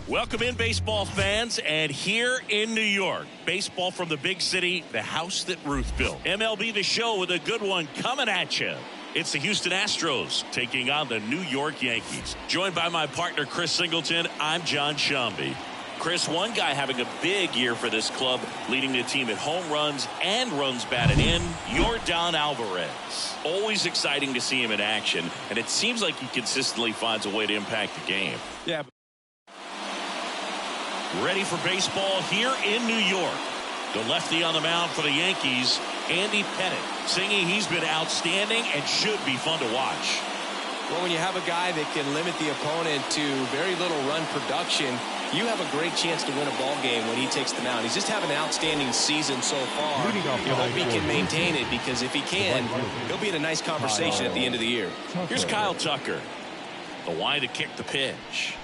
Welcome in, baseball fans, and here in New York, baseball from the big city, the house that Ruth built. MLB The Show with a good one coming at you. It's the Houston Astros taking on the New York Yankees. Joined by my partner, Chris Singleton, I'm John Shambi. Chris, one guy having a big year for this club, leading the team at home runs and runs batted in, Yordan Alvarez. Always exciting to see him in action, and it seems like he consistently finds a way to impact the game. Yeah. Ready for baseball here in New York. The lefty on the mound for the Yankees, Andy Pettitte, singing he's been outstanding and should be fun to watch. Well, when you have a guy that can limit the opponent to very little run production, you have a great chance to win a ball game when he takes the mound. He's just having an outstanding season so far. You hope he can maintain it, because if he can, he'll be in a nice conversation at the end of the year. Here's Kyle Tucker. The line to kick the pitch.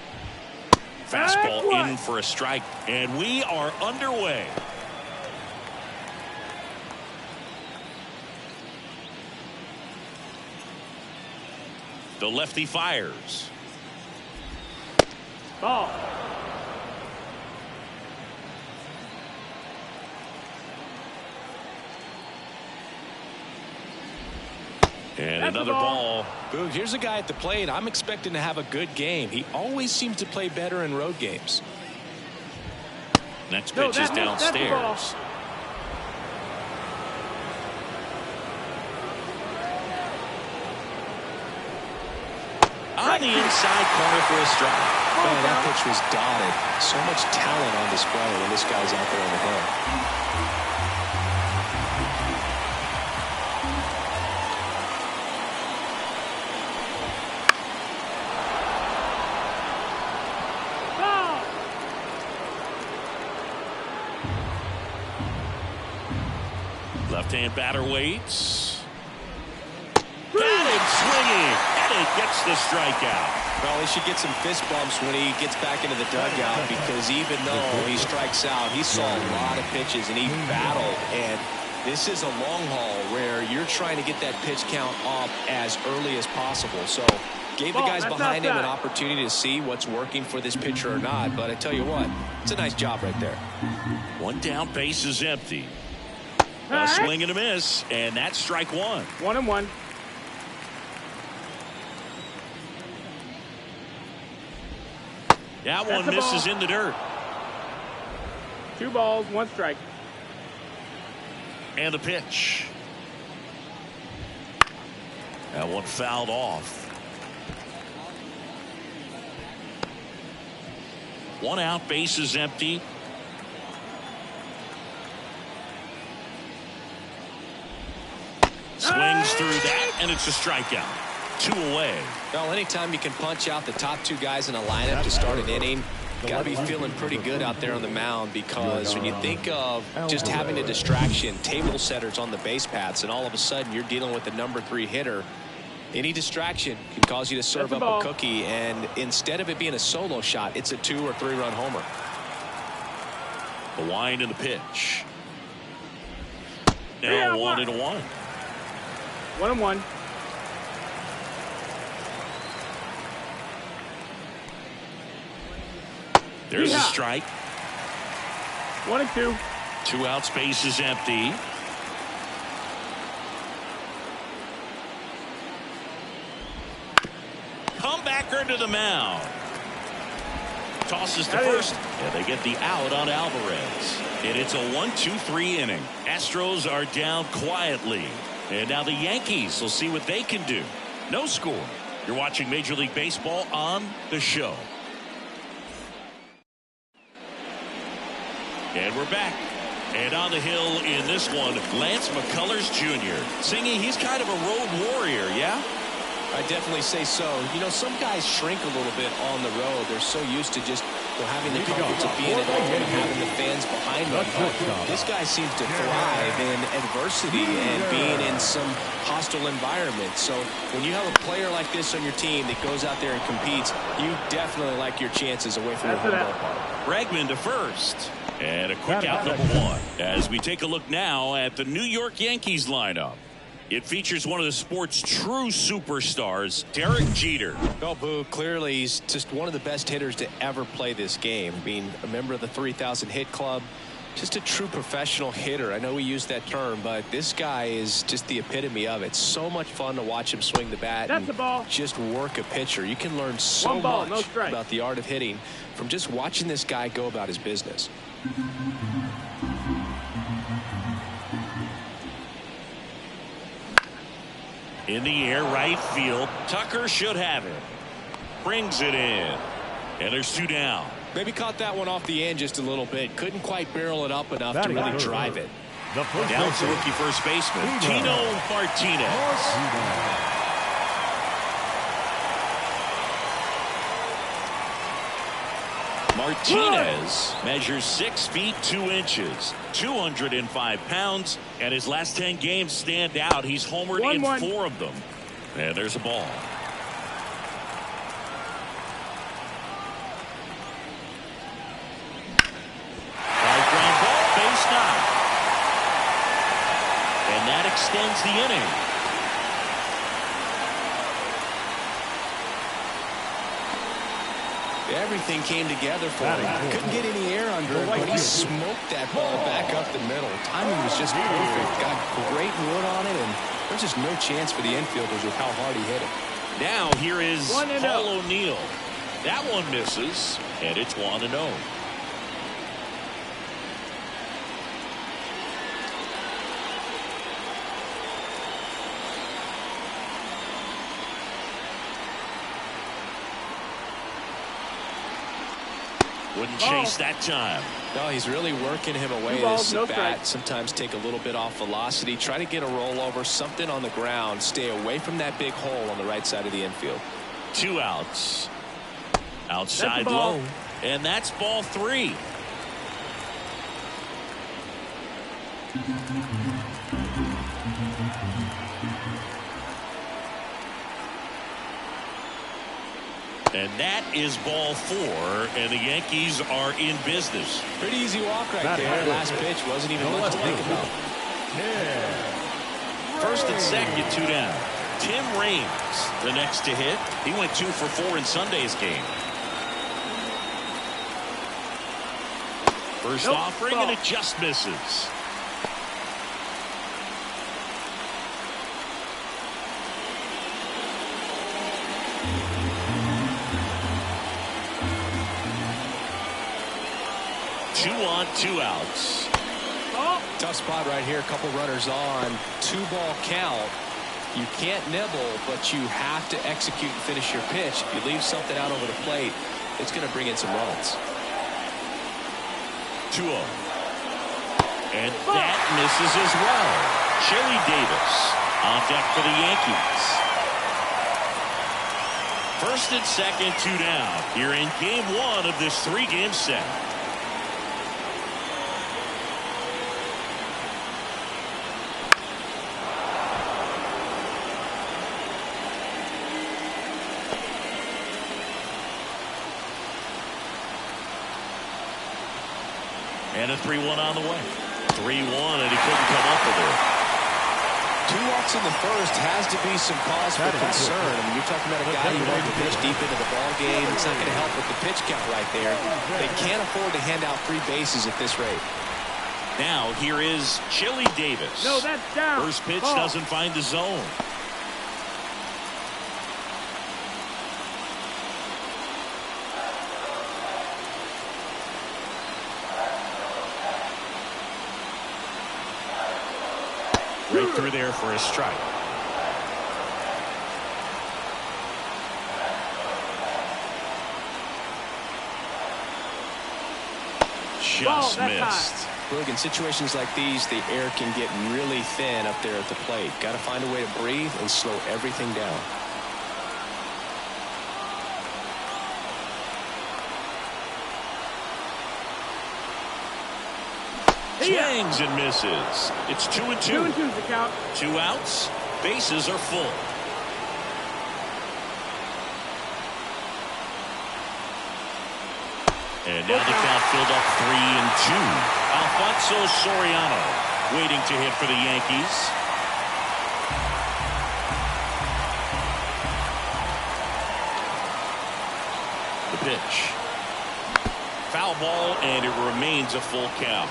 Fastball in for a strike, and we are underway. The lefty fires. Ball. And another ball. Boog, here's a guy at the plate. I'm expecting to have a good game. He always seems to play better in road games. Next pitch is downstairs. On the inside corner for a strike. Man, that pitch was dotted. So much talent on display when this guy's out there on the hill. Left-hand batter waits. Got him swinging, and he gets the strikeout. Well, he should get some fist bumps when he gets back into the dugout, because even though he strikes out, he saw a lot of pitches and he battled. And this is a long haul where you're trying to get that pitch count up as early as possible. So gave the guys behind him an opportunity to see what's working for this pitcher or not. But I tell you what, it's a nice job right there. One down, base is empty. A swing and a miss, and that's strike one. 1-1. That one misses in the dirt. 2 balls, 1 strike. And the pitch. That one fouled off. 1 out, base is empty. Swings through that, and it's a strikeout. 2 away. Well, anytime you can punch out the top 2 guys in a lineup to start an inning, got to be feeling pretty good out there on the mound, because when you think of just having a distraction, table setters on the base paths, and all of a sudden you're dealing with the number 3 hitter, any distraction can cause you to serve up a cookie, and instead of it being a solo shot, it's a 2 or 3 run homer. The wind and the pitch. Now 1-1. 1-1. There's a strike. 1-2. 2 out, space is empty. Comebacker to the mound. Tosses to first. And they get the out on Alvarez. And it's a 1-2-3 inning. Astros are down quietly. And now the Yankees will see what they can do. No score. You're watching Major League Baseball on The Show. And we're back. And on the hill in this one, Lance McCullers Jr. singing he's kind of a road warrior, yeah? I definitely say so. You know, some guys shrink a little bit on the road. They're so used to just having the comforts of being at home and having the fans behind them. This guy seems to thrive in adversity and being in some hostile environment. So when you have a player like this on your team that goes out there and competes, you definitely like your chances away from your home ballpark. Bregman to first. And a quick out, number 1. As we take a look now at the New York Yankees lineup. It features one of the sport's true superstars, Derek Jeter. Oh, Boo, clearly he's just one of the best hitters to ever play this game. Being a member of the 3,000 hit club, just a true professional hitter. I know we use that term, but this guy is just the epitome of it. So much fun to watch him swing the bat. That's the ball. Just work a pitcher. You can learn so much about the art of hitting from just watching this guy go about his business. In the air, right field. Tucker should have it. Brings it in. And there's 2 down. Maybe caught that one off the end just a little bit. Couldn't quite barrel it up enough to really drive it. Down to rookie first baseman, Tino Martinez. Martinez measures 6 feet 2 inches, 205 pounds, and his last 10 games stand out. He's homered in 4 of them. And there's a ball. High ground ball, base knock. And that extends the inning. Everything came together for him. Couldn't get any air under it, but he smoked that ball back up the middle. Timing was just perfect. Got great wood on it, and there's just no chance for the infielders with how hard he hit it. Now here is Paul O'Neill. That one misses, and it's 1-0. Wouldn't chase that time. No, he's really working him away. This bat sometimes take a little bit off velocity. Try to get a rollover, something on the ground. Stay away from that big hole on the right side of the infield. 2 outs. Outside low. And that's ball 3. And that is ball 4, and the Yankees are in business. Pretty easy walk right there. Last pitch wasn't even much to think about. First and second, 2 down. Tim Raines, the next to hit. He went 2 for 4 in Sunday's game. First offering, and it just misses. Two on, 2 outs. Tough spot right here. A couple runners on. 2-ball count. You can't nibble, but you have to execute and finish your pitch. If you leave something out over the plate, it's going to bring in some runs. 2-0. And that misses as well. Chili Davis on deck for the Yankees. First and second, 2 down. Here in game 1 of this 3-game set. And a 3-1 on the way. 3-1, and he couldn't come up with it. 2 walks in the first has to be some cause for concern. I mean, you're talking about a guy you want to pitch deep into the ball game. It's not going to help with the pitch count right there. They can't afford to hand out 3 bases at this rate. Now here is Chili Davis. No, that's down. First pitch doesn't find the zone. Right through there for a strike. Just missed. Look, in situations like these, the air can get really thin up there at the plate. Got to find a way to breathe and slow everything down. Swings and misses. It's 2-2. 2-2's the count. 2 outs. Bases are full. And now the count filled up 3-2. Alfonso Soriano waiting to hit for the Yankees. pitch. Foul ball, and it remains a full count.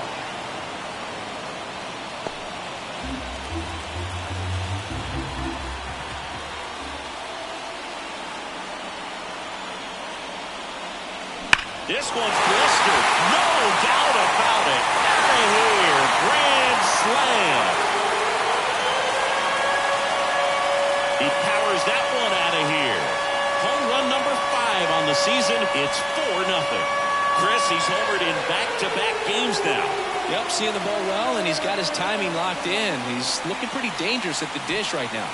This one's blistered. No doubt about it. Out of here. Grand slam. He powers that one out of here. Home run number 5 on the season. It's 4-0. Chris, he's homered in back-to-back games now. Yep, seeing the ball well, and he's got his timing locked in. He's looking pretty dangerous at the dish right now.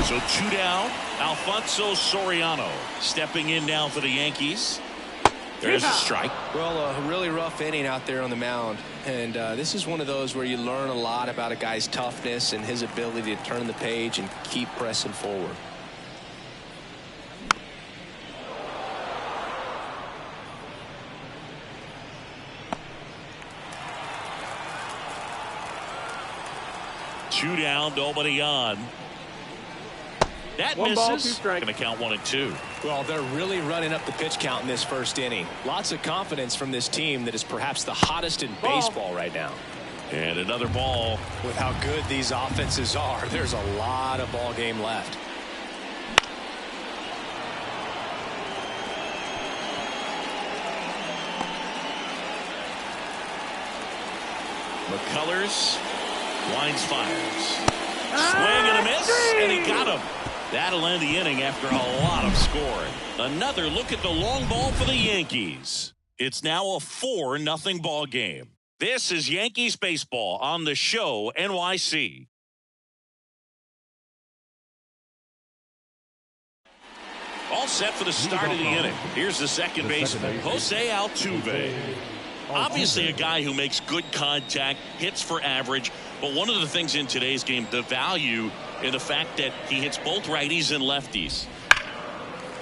So 2 down. Alfonso Soriano stepping in now for the Yankees. There's a strike. Well, a really rough inning out there on the mound. And this is one of those where you learn a lot about a guy's toughness and his ability to turn the page and keep pressing forward. Two down, nobody on. That One misses. ball, 2 strikes. Going to count 1 and 2. Well, they're really running up the pitch count in this first inning. Lots of confidence from this team that is perhaps the hottest in baseball right now. And another ball. With how good these offenses are, there's a lot of ball game left. McCullers winds, fires. Swing and a miss, and he got him. That'll end the inning after a lot of scoring. Another look at the long ball for the Yankees. It's now a 4-0 ball game. This is Yankees baseball on the Show NYC. All set for the start of the inning. Here's the second baseman, Jose Altuve. Obviously a guy who makes good contact, hits for average, but one of the things in today's game, the value in the fact that he hits both righties and lefties.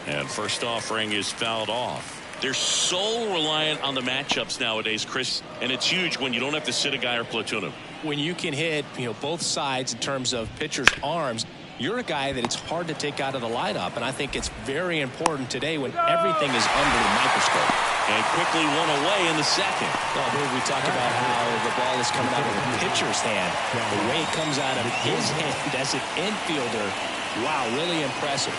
And first offering is fouled off. They're so reliant on the matchups nowadays, Chris, and it's huge when you don't have to sit a guy or platoon him. When you can hit, both sides in terms of pitchers' arms, you're a guy that it's hard to take out of the lineup, and I think it's very important today when everything is under the microscope. And quickly one away in the second. Well, Dave, we talked about how the ball is coming out of the pitcher's hand. The way it comes out of his hand as an infielder, wow, really impressive.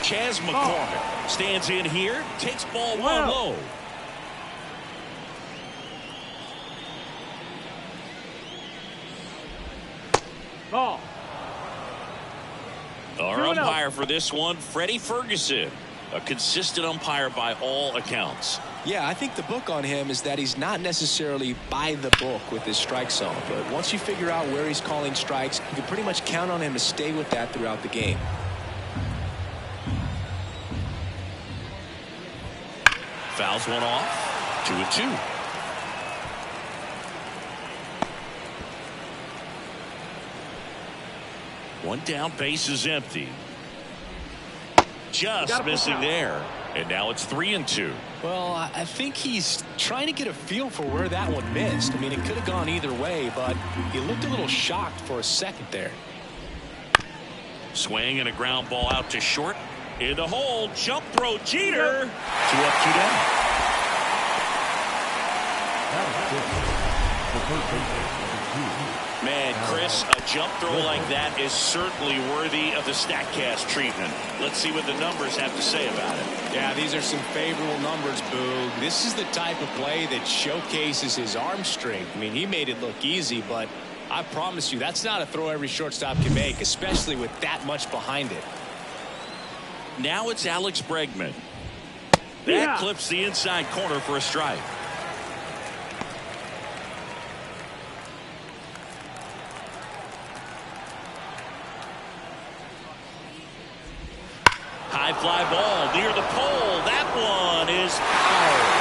Chas McCormick stands in here, takes ball 1 low. Ball. Our umpire for this one, Freddie Ferguson, a consistent umpire by all accounts. Yeah, I think the book on him is that he's not necessarily by the book with his strike zone, but once you figure out where he's calling strikes, you can pretty much count on him to stay with that throughout the game. Fouls one off. 2 and 2. One down, base is empty. Just missing there. And now it's 3 and 2. Well, I think he's trying to get a feel for where that one missed. I mean, it could have gone either way, but he looked a little shocked for a second there. Swing and a ground ball out to short. In the hole, jump throw, Jeter. 2 up, 2 down. Man, Chris, a jump throw like that is certainly worthy of the StatCast treatment. Let's see what the numbers have to say about it. Yeah, these are some favorable numbers, Boog. This is the type of play that showcases his arm strength. I mean, he made it look easy, but I promise you, that's not a throw every shortstop can make, especially with that much behind it. Now it's Alex Bregman. That clips the inside corner for a strike. High fly ball near the pole. That one is foul.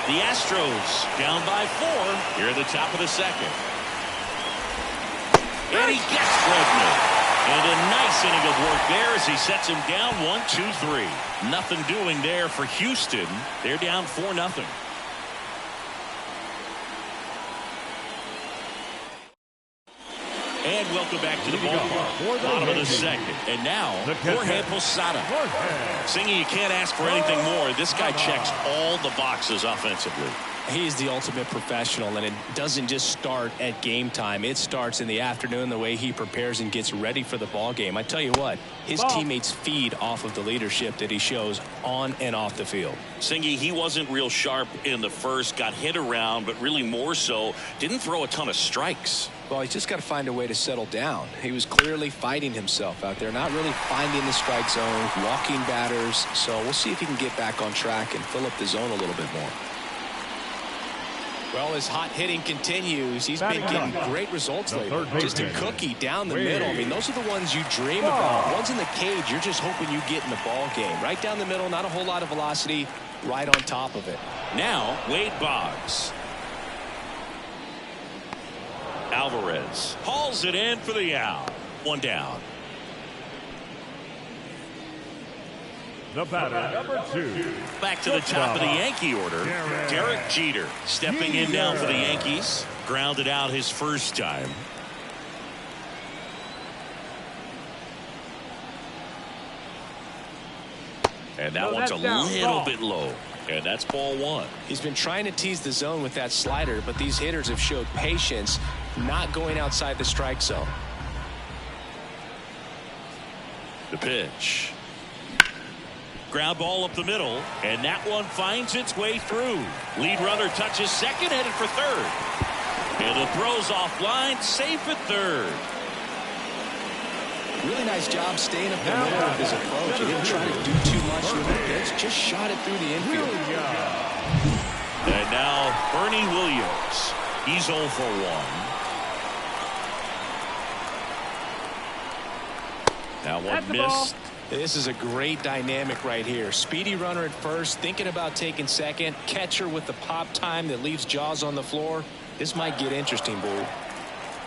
The Astros down by 4 here at the top of the second. And he gets Bregman. And a nice inning of work there as he sets him down 1-2-3. Nothing doing there for Houston. They're down 4-0. And welcome back to the ballpark. Bottom of the second. And now, Jorge Posada. Singy, you can't ask for anything more. This guy checks all the boxes offensively. He is the ultimate professional, and it doesn't just start at game time. It starts in the afternoon, the way he prepares and gets ready for the ball game. I tell you what, his teammates feed off of the leadership that he shows on and off the field. Singy, he wasn't real sharp in the first, got hit around, but really more so, didn't throw a ton of strikes. Well, he's just got to find a way to settle down. He was clearly fighting himself out there, not really finding the strike zone, walking batters. So we'll see if he can get back on track and fill up the zone a little bit more. Well, his hot hitting continues. He's been getting great results lately. Just a cookie down the middle. I mean, those are the ones you dream about. Ones in the cage, you're just hoping you get in the ball game. Right down the middle, not a whole lot of velocity, right on top of it. Now, Wade Boggs. Alvarez hauls it in for the out. One down. The batter, number 2. Back to the top of the Yankee order. Derek Jeter stepping in now for the Yankees. Grounded out his first time. And that one's a little bit low. And that's ball 1. He's been trying to tease the zone with that slider, but these hitters have showed patience, not going outside the strike zone. The pitch. Ground ball up the middle, and that one finds its way through. Lead runner touches second, headed for third. And the throw's offline, safe at third. Really nice job staying up the middle of his approach. He didn't try to do too much with the pitch, just shot it through the infield. And now Bernie Williams. He's 0 for 1. That one missed. This is a great dynamic right here. Speedy runner at first, thinking about taking second. Catcher with the pop time that leaves Jaws on the floor. This might get interesting, Bull.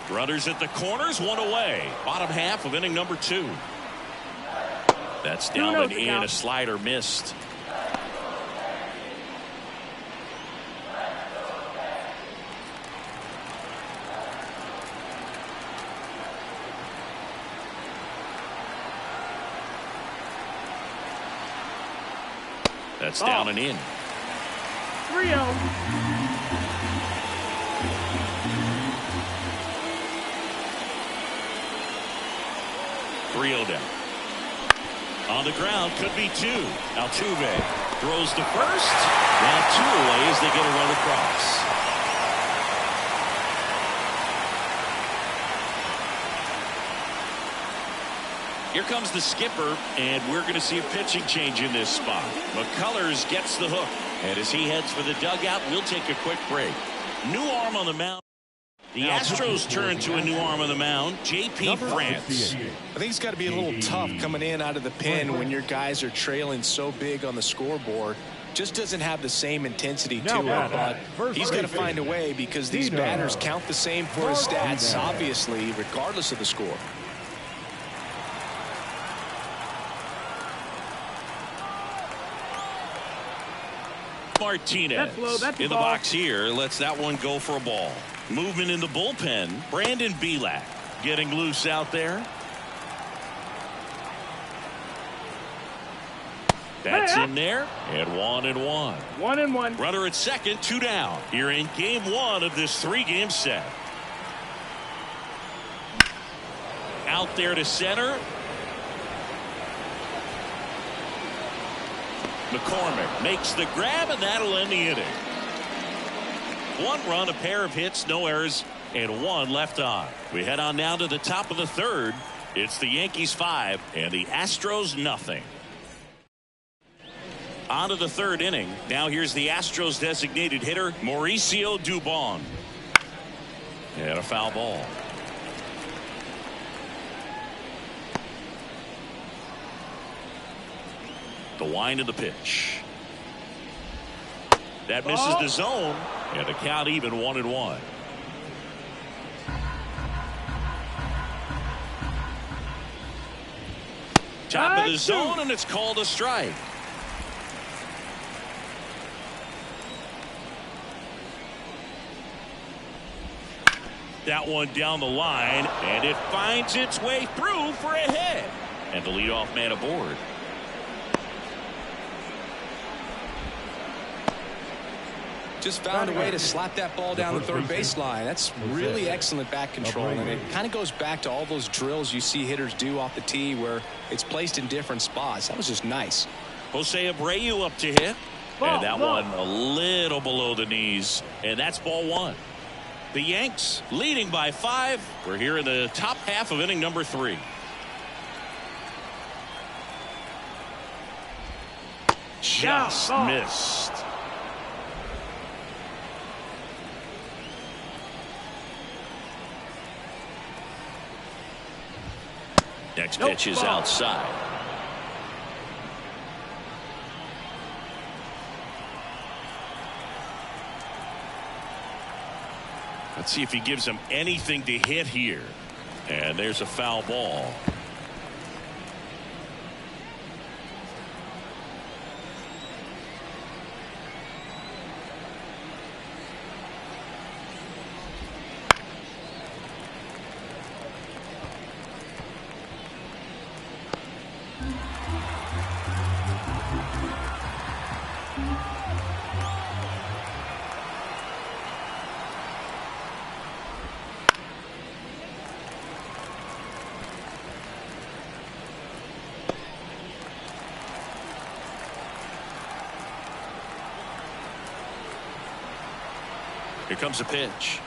Runners at the corners, one away. Bottom half of inning number 2. That's down and in. A slider missed. That's down and in. 3-0. Down. On the ground, could be 2. Altuve throws to first. Now 2 away as they get a run across. Here comes the skipper, and we're going to see a pitching change in this spot. McCullers gets the hook, and as he heads for the dugout, we'll take a quick break. New arm on the mound. The Astros turn to a new arm on the mound, J.P. France. I think it's got to be a little tough coming in out of the pen when your guys are trailing so big on the scoreboard. Just doesn't have the same intensity to it, but he's got to find a way because these batters count the same for his stats, obviously, regardless of the score. Martinez in the box here lets that one go for a ball. Movement in the bullpen. Brandon Belak getting loose out there. That's in there, and 1-1. 1-1. Runner at second, 2 down. Here in game 1 of this 3-game set. Out there to center. McCormick makes the grab, and that'll end the inning. 1 run, a pair of hits, no errors, and 1 left on. We head on now to the top of the 3rd. It's the Yankees 5 and the Astros nothing. On to the 3rd inning. Now here's the Astros designated hitter, Mauricio Dubon. And a foul ball. The wind of the pitch. That misses the zone, and the count even 1-1. Top of the zone, and it's called a strike. That one down the line, and it finds its way through for a hit. And the leadoff man aboard. Just found a way to slap that ball down the third baseline. That's really excellent bat control, and it kind of goes back to all those drills you see hitters do off the tee where it's placed in different spots. That was just nice. Jose Abreu up to hit, and that one a little below the knees, and that's ball one. The Yanks leading by 5. We're here in the top half of inning number 3. Just missed. Next pitch is outside. Let's see if he gives him anything to hit here. And there's a foul ball. Here comes a pitch.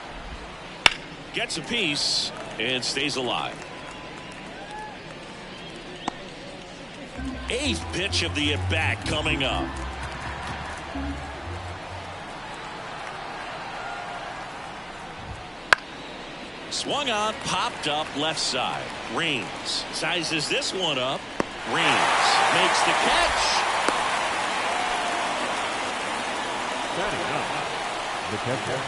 Gets a piece and stays alive. 8th pitch of the at-bat coming up. Swung on, popped up left side. Reigns sizes this one up. Reigns makes the catch. The catcher,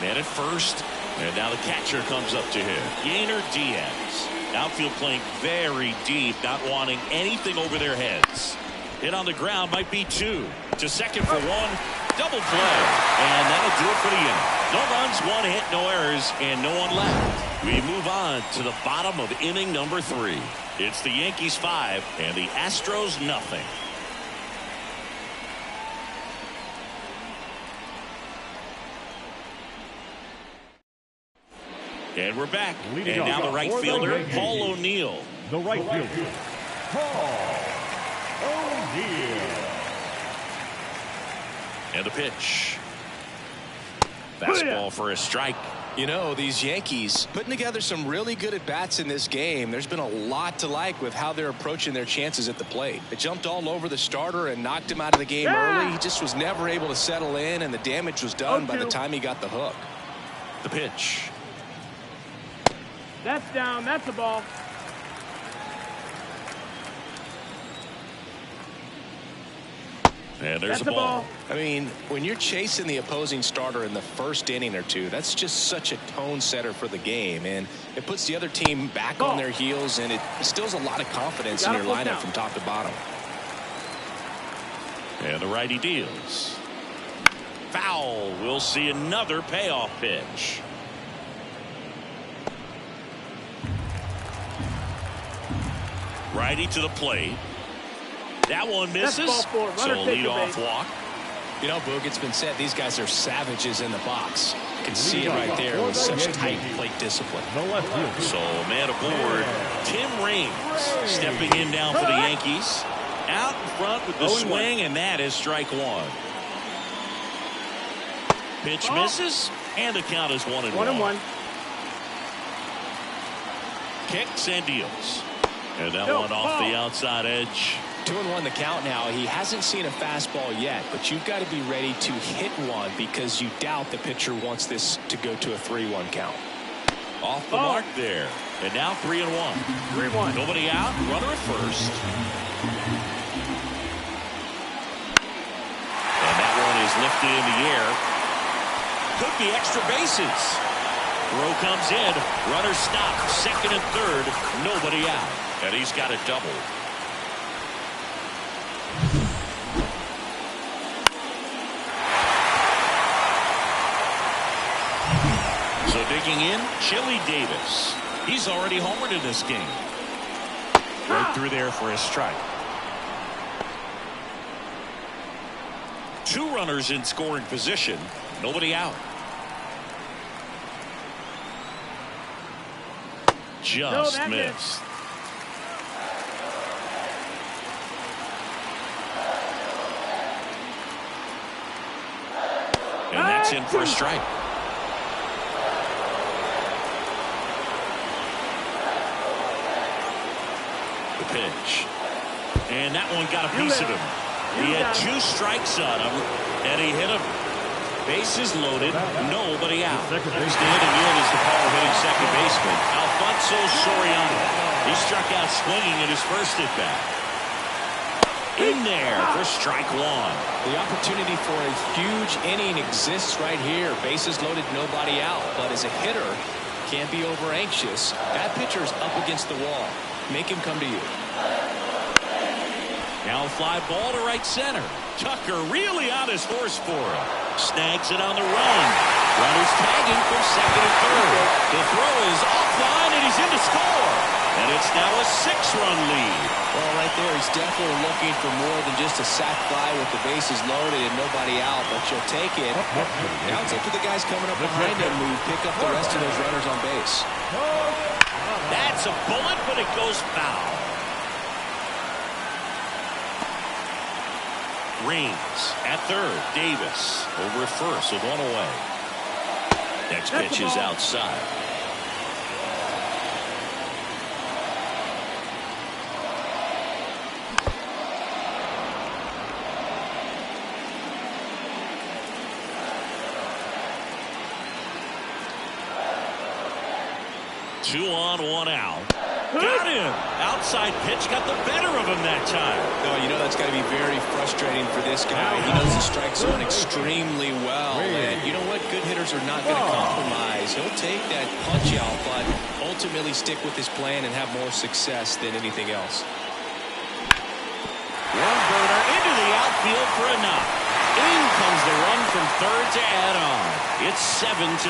Man at first, and now the catcher comes up to him. Yainer Diaz. Outfield playing very deep, not wanting anything over their heads. Hit on the ground, might be 2. To second for 1. Double play. And that'll do it for the inning. No runs, 1 hit, no errors, and no one left. We move on to the bottom of inning number 3. It's the Yankees 5 and the Astros nothing. And we're back. And now the right fielder, Paul O'Neill. The right fielder, Paul O'Neill. And the pitch. Fastball for a strike. You know, these Yankees putting together some really good at-bats in this game. There's been a lot to like with how they're approaching their chances at the plate. They jumped all over the starter and knocked him out of the game early. He just was never able to settle in, and the damage was done by the time he got the hook. The pitch. That's down. That's a ball. And there's a ball. I mean, when you're chasing the opposing starter in the first inning or two, that's just such a tone setter for the game, and it puts the other team back on their heels, and it instills a lot of confidence in your lineup from top to bottom. And the righty deals. Foul. We'll see another payoff pitch. Righty to the plate. That one misses. So lead off walk. You know, Boog, it's been said these guys are savages in the box. You can see it right there with such tight plate discipline. So man aboard, Tim Raines stepping in down for the Yankees. Out in front with the swing, and that is strike 1. Pitch misses, and the count is 1-1. Kicks and deals. And that one off the outside edge. 2-1 the count now. He hasn't seen a fastball yet, but you've got to be ready to hit one because you doubt the pitcher wants this to go to a 3-1 count. Off the mark there. And now 3-1. 3-1. Nobody out. Runner at first. And that one is lifted in the air. Could be extra bases. Throw comes in. Runner stopped. Second and third. Nobody out. And he's got a double. So digging in, Chili Davis. He's already homered in this game. Right through there for a strike. Two runners in scoring position. Nobody out. Just missed. And that's in for a strike. The pitch. And that one got a piece of him. He had two strikes on him, and he hit him. Bases loaded, nobody out. Standing in is the power-hitting second baseman, Alfonso Soriano. He struck out swinging in his first at-bat. In there for strike one. The opportunity for a huge inning exists right here. Bases loaded, nobody out. But as a hitter, can't be over anxious. That pitcher's up against the wall. Make him come to you. Now a fly ball to right center. Tucker really on his horse for him. Snags it on the run. Runners tagging from second and third. The throw is offline and he's in to score. And it's now a 6-run lead. Well, right there, he's definitely looking for more than just a sac fly with the bases loaded and nobody out, but you'll take it. Now it's up to the guys coming up behind him who pick up the rest of those runners on base. That's a bullet, but it goes foul. Reigns at third. Davis over at first with one away. Next pitch is outside. Two on, one out. Got him. Outside pitch got the better of him that time. Oh, you know that's got to be very frustrating for this guy. He knows the strike zone extremely well. And you know what? Good hitters are not going to compromise. He'll take that punch out, but ultimately stick with his plan and have more success than anything else. One burner into the outfield for a knock. In comes the run from third to add on. It's 7-0.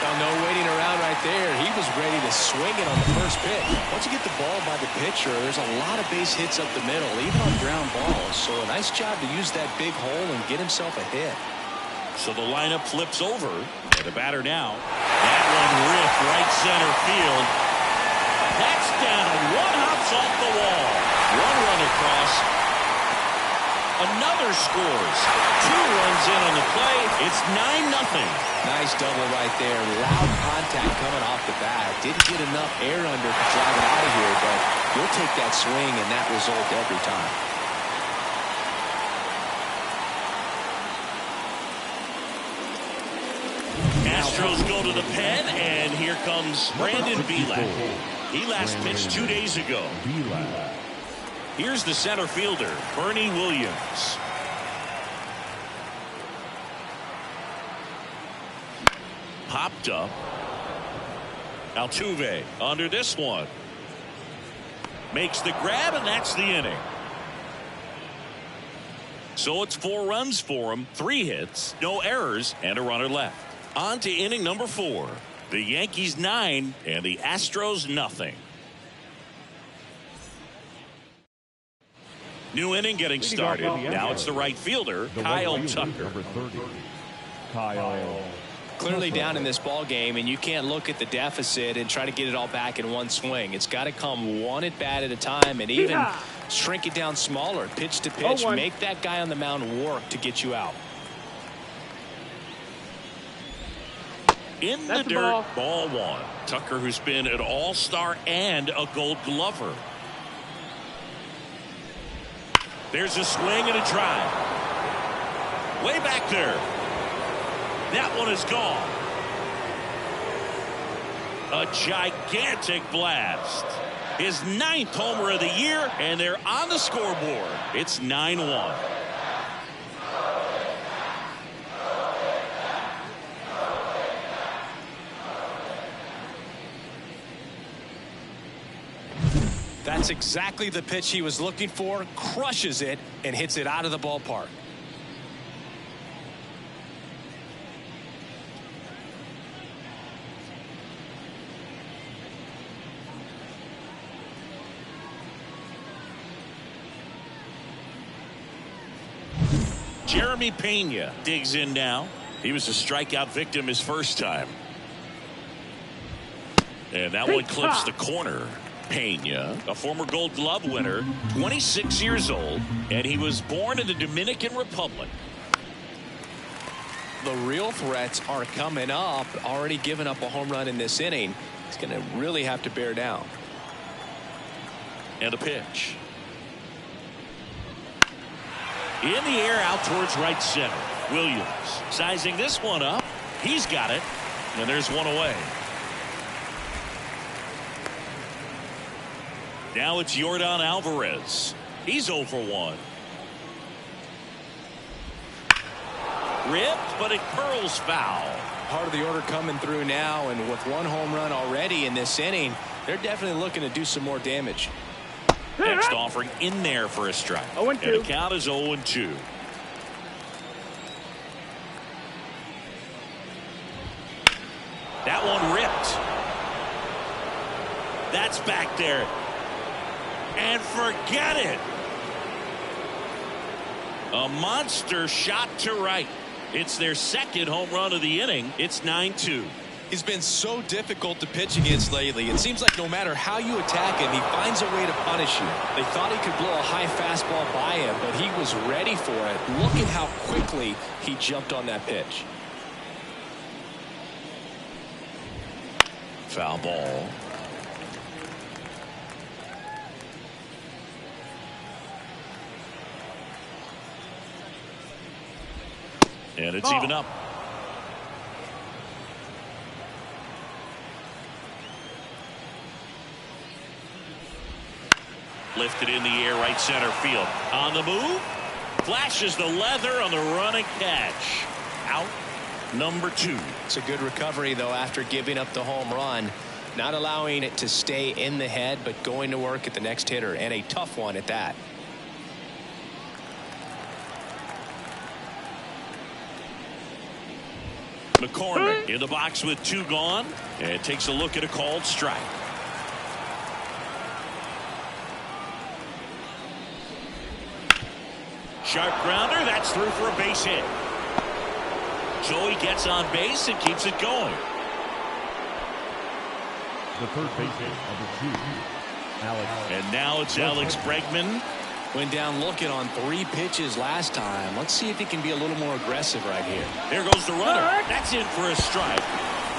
Oh, no waiting around right there. He was ready to swing it on the first pitch. Once you get the ball by the pitcher, there's a lot of base hits up the middle, even on ground balls. So a nice job to use that big hole and get himself a hit. So the lineup flips over. And the batter now. That one ripped right center field. That's down. One hops off the wall. One run across. Another scores. 2 runs in on the play. It's 9-0. Nice double right there. Loud contact coming off the bat. Didn't get enough air under to drive it out of here, but you'll take that swing and that result every time. Astros go to the pen, and here comes Brandon Bielak. He last pitched 2 days ago. Here's the center fielder, Bernie Williams. Popped up. Altuve under this one. Makes the grab, and that's the inning. So it's 4 runs for him, 3 hits, no errors, and a runner left. On to inning number 4. The Yankees 9 and the Astros nothing. New inning getting started. Now it's the right fielder, Kyle Tucker. Clearly down in this ball game, and you can't look at the deficit and try to get it all back in one swing. It's got to come one at bat at a time, and even shrink it down smaller, pitch to pitch. Make that guy on the mound work to get you out. In the dirt, ball 1. Tucker, who's been an all-star and a Gold Glover. There's a swing and a drive. Way back there. That one is gone. A gigantic blast. His 9th homer of the year, and they're on the scoreboard. It's 9-1. That's exactly the pitch he was looking for. Crushes it and hits it out of the ballpark. Jeremy Pena digs in now. He was a strikeout victim his first time. And that one clips the corner. Pena, a former Gold Glove winner, 26 years old, and he was born in the Dominican Republic. The real threats are coming up. Already given up a home run in this inning. He's going to really have to bear down. And a pitch. In the air out towards right center. Williams sizing this one up. He's got it. And there's one away. Now it's Yordan Alvarez. He's 0 for 1. Ripped, but it curls foul. Part of the order coming through now, and with one home run already in this inning, they're definitely looking to do some more damage. Next offering in there for a strike. 0-2. And the count is 0-2. That one ripped. That's back there. And forget it. A monster shot to right. It's their second home run of the inning. It's 9-2. He's been so difficult to pitch against lately. It seems like no matter how you attack him, he finds a way to punish you. They thought he could blow a high fastball by him, but he was ready for it. Look at how quickly he jumped on that pitch. Foul ball. And it's even up. Lifted in the air, right center field. On the move. Flashes the leather on the running catch. Out number 2. It's a good recovery, though, after giving up the home run. Not allowing it to stay in the head, but going to work at the next hitter, and a tough one at that. McCormick in the box with 2 gone, and takes a look at a called strike. Sharp grounder, that's through for a base hit. Joey gets on base and keeps it going. The third baseman of the team, Alex. And now it's Alex Bregman. Went down looking on 3 pitches last time. Let's see if he can be a little more aggressive right here. There goes the runner. That's in for a strike.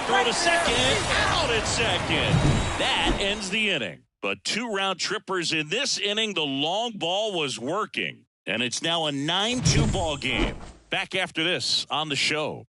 Throw to second. Out at second. That ends the inning. But 2 round trippers in this inning. The long ball was working. And it's now a 9-2 ball game. Back after this on the show.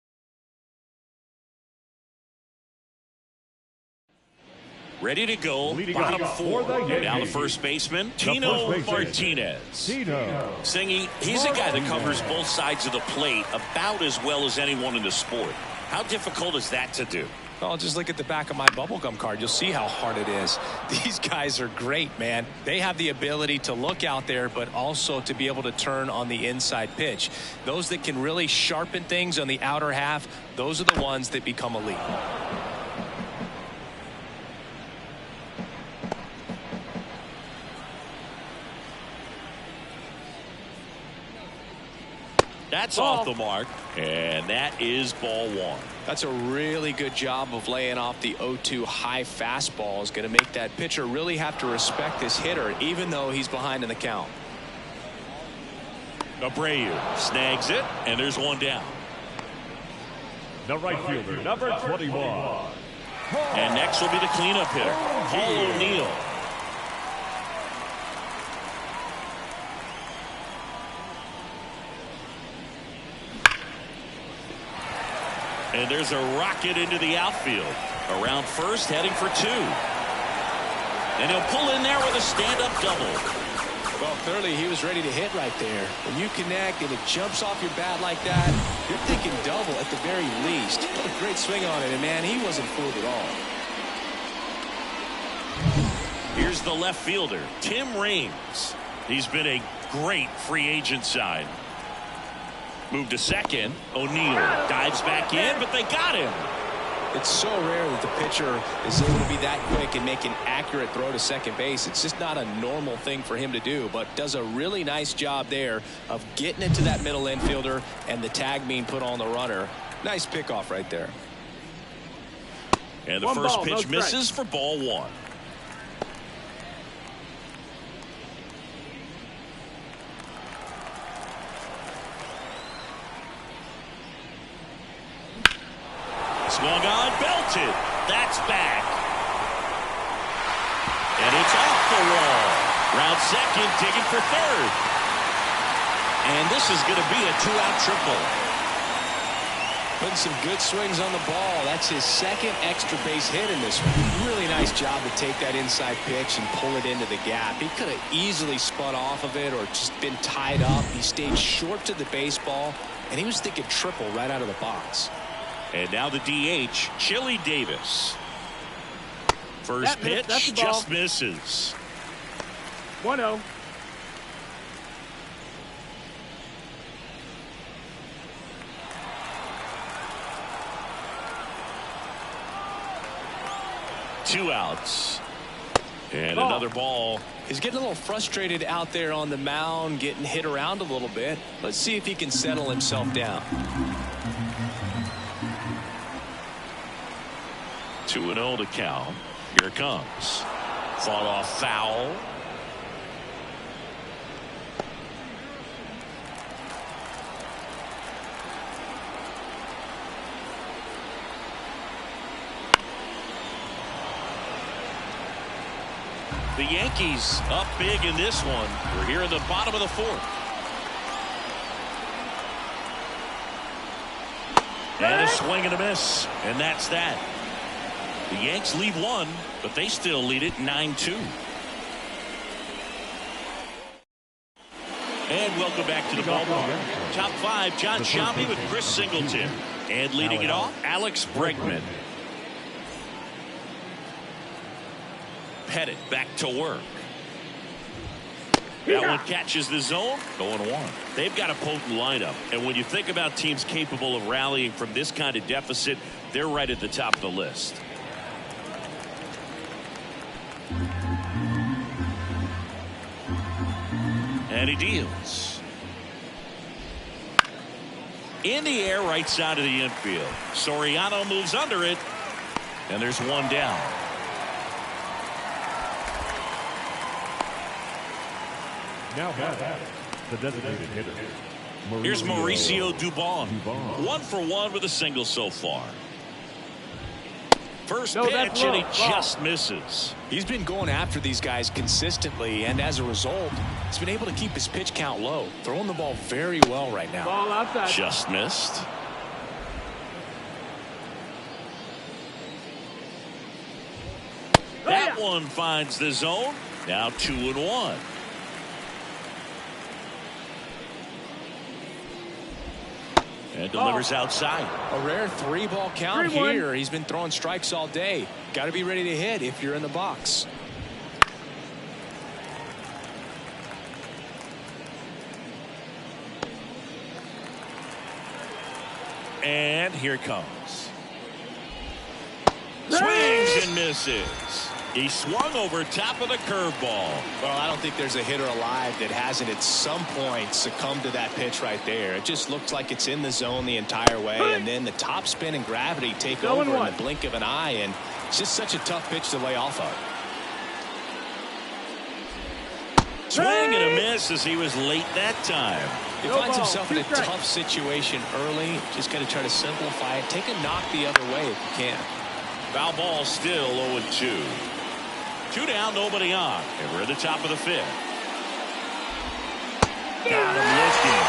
Ready to go. Bottom 4. Now the first baseman, Tino Martinez. Singy, he's a guy that covers both sides of the plate about as well as anyone in the sport. How difficult is that to do? Well, just look at the back of my bubblegum card. You'll see how hard it is. These guys are great, man. They have the ability to look out there, but also to be able to turn on the inside pitch. Those that can really sharpen things on the outer half, those are the ones that become elite. That's off the mark, and that is ball 1. That's a really good job of laying off the 0-2 high fastball. Is going to make that pitcher really have to respect this hitter, even though he's behind in the count. Abreu snags it, and there's one down. The right fielder, number 21. And next will be the cleanup hitter, Paul O'Neill. And there's a rocket into the outfield. Around first, heading for 2. And he'll pull in there with a stand-up double. Well, clearly he was ready to hit right there. When you connect and it jumps off your bat like that, you're thinking double at the very least. What a great swing on it, and man, he wasn't fooled at all. Here's the left fielder, Tim Raines. He's been a great free agent sign. Move to second. O'Neill dives back in, but they got him. It's so rare that the pitcher is able to be that quick and make an accurate throw to second base. It's just not a normal thing for him to do, but does a really nice job there of getting it to that middle infielder and the tag being put on the runner. Nice pickoff right there. And the first pitch misses for ball one. Swung on, belted. That's back. And it's off the wall. Round second, digging for third. And this is going to be a 2-out triple. Putting some good swings on the ball. That's his second extra base hit in this one. Really nice job to take that inside pitch and pull it into the gap. He could have easily spun off of it or just been tied up. He stayed short to the baseball, and he was thinking triple right out of the box. And now the DH, Chili Davis. First pitch just misses. 1-0. Two outs. And another ball. He's getting a little frustrated out there on the mound, getting hit around a little bit. Let's see if he can settle himself down. 2-0 to count. Here it comes. Fought off foul. The Yankees up big in this one. We're here in the bottom of the fourth. And a swing and a miss. And that's that. The Yanks lead one, but they still lead it 9-2. And welcome back to the ballpark. Top five, John Sciambi with Chris Singleton. And leading it off, Alex Bregman. Pettit back to work. That one catches the zone. 0-1. They've got a potent lineup. And when you think about teams capable of rallying from this kind of deficit, they're right at the top of the list. And he deals. In the air, right side of the infield. Soriano moves under it. And there's one down. Now the designated hitter. Here's Mauricio Dubon. 1-for-1 with a single so far. First pitch, and he just misses. He's been going after these guys consistently, and as a result, he's been able to keep his pitch count low. Throwing the ball very well right now. Ball outside. Just missed. That one finds the zone. Now 2-1. And delivers outside. A rare 3-ball count here. He's been throwing strikes all day. Got to be ready to hit if you're in the box. And here it comes. Swings and misses. He swung over top of the curveball. Well, I don't think there's a hitter alive that hasn't at some point succumbed to that pitch right there. It just looks like it's in the zone the entire way, and then the top spin and gravity take over in the blink of an eye, and it's just such a tough pitch to lay off of. Swing and a miss as he was late that time. He finds himself in a tough situation early. Just got to try to simplify it. Take a knock the other way if you can. Foul ball still 0-2. 2 down, nobody on. And we're at the top of the fifth. Got him looking.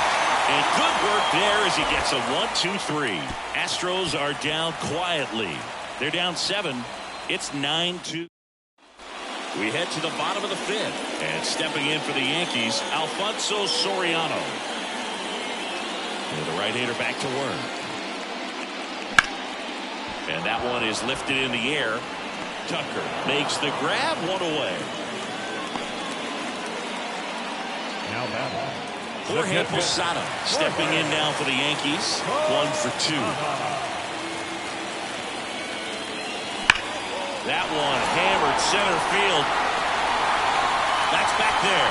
And good work there as he gets a 1-2-3. Astros are down quietly. They're down 7. It's 9-2. We head to the bottom of the fifth. And stepping in for the Yankees, Alfonso Soriano. And the right-hander back to work. And that one is lifted in the air. Tucker makes the grab, one away. Now batting. Jorge Posada stepping in now for the Yankees. 1 for 2. That one hammered center field. That's back there.